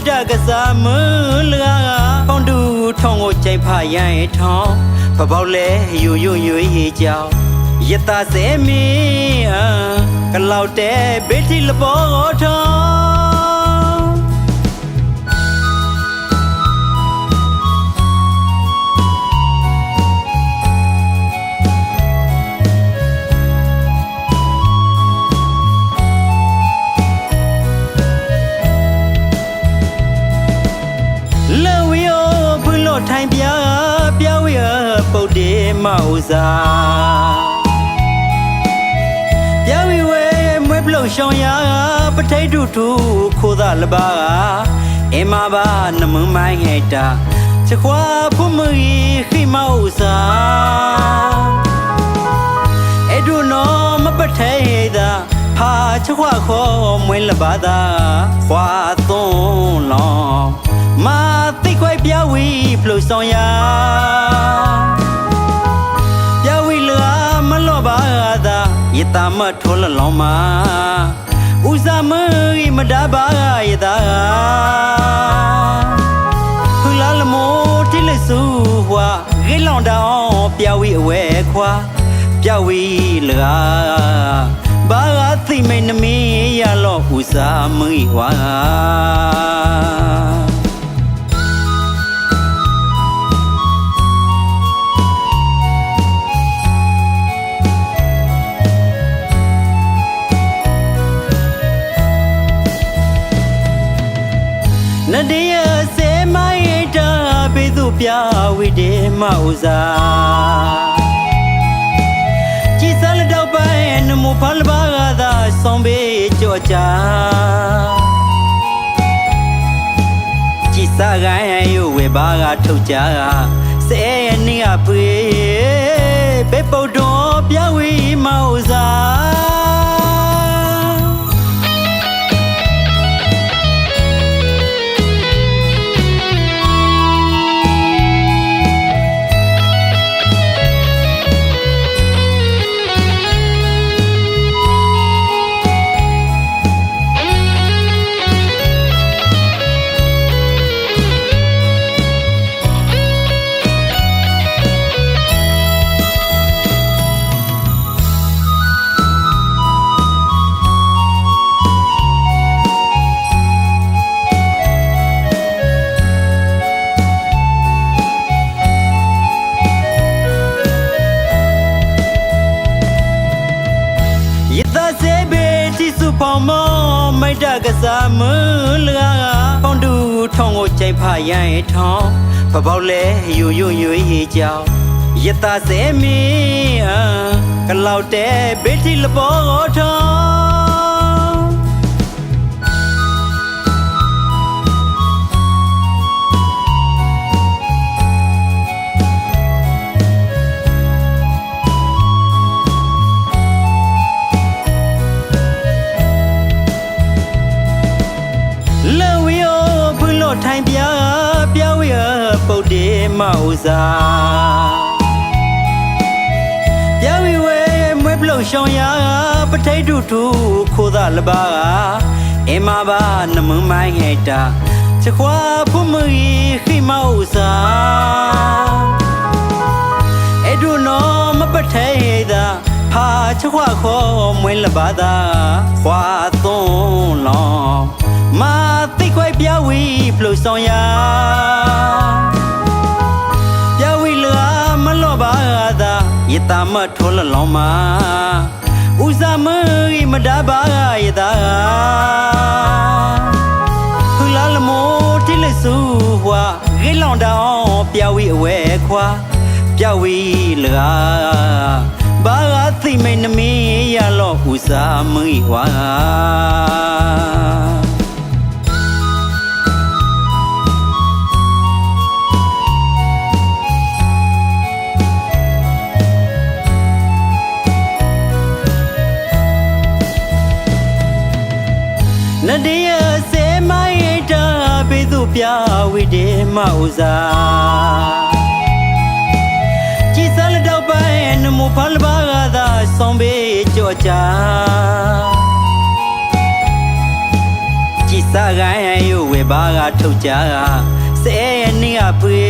တကစားမလာပေါင်းတူထောင်းကိုကြိုက်ဖရရင်ထောင်းပပေါက်လဲယူရေးကြောင်ရတစဲမင်းကလောက်တဲ့ဘေးတီလပေါ်ထောင်းထိုင်ပြဝေပုတ်တေမဥစားပြဝေဝဲမွေးပလုံရှောင်းရပထိတ်တူတူခိုးသာလပါအမဘာနမမိုင်းဟဲ့တာချခွာဖုမရီခိမဥစားအဲ့ဒူနော်မပထိတ်တာဟာချခွာခေါ်မွေးလပါတာခွာသွန်းလောင်းမာသိခွိုက်ပြဝီဖလို့ဆောင်ရပြဝီလာမလောပါသာယတမထိုးလလောင်းမာဥစားမီမဒါပါယတာဖူလာလမိုတိလဆူဟွာဂေလောင်တောင်ပြဝီအဝဲခွာပြဝီလာဘာသိမိန်နမီရလောဥစားမီဟွာနဒီယစေမိုင်းတာဘေသူပြဝိတေမဥစားကြည်စလတော့ပိုင်နမဖလဘာသာဆောင်ဘေကြောချာကြည်စကိုင်းယူဝေဘာကထုတ်ကြစေနေအပြေဘေပုတ်တော်ပြဝိမဥစားပေါင်းမမိုက်တကစားမလာပေါင်းတူထောင်းကိုကြိုက်ဖရရင်ထောင်းပပေါက်လဲယူရေးကြောင်ရတစဲမင်းကလောက်တဲ့ဘေးတီလပေါ်ထောင်းထိုင်ပြဝေပုတ်တေမဥစားပြဝေဝဲမွေးပလုံရှောင်းရပထိတ်တူတူခိုးသာလပါအမဘာနမမိုင်းဟဲ့တာချခွာဖုမရီခိမဥစားအဲ့ဒူနော်မပထိတ်တာဟာချခွာခေါ်မွေးလပါတာခွာသွန်းလောင်းမာသိခွိုက်ပြဝီဖလို့ဆောင်ရပြဝီလာမလောပါသာယတမထိုးလလောင်းမာဥစားမီမဒါပါယတာဖူလာလမိုတိလဆူဟွာဂေလောင်တောင်ပြဝီအဝဲခွာပြဝီလာဘာသိမိန်နမီရလောဥစားမီဟွာနဒီယစေမိုင်းတာဘေသူပြဝိတေမဥစားကြည်စလတော့ပိုင်နမဖလဘာသာဆောင်ဘေကြောချာကြည်စ စာကိုင်းယူဝေဘာကထုတ်ကြစဲရဲ့နေကဖွေ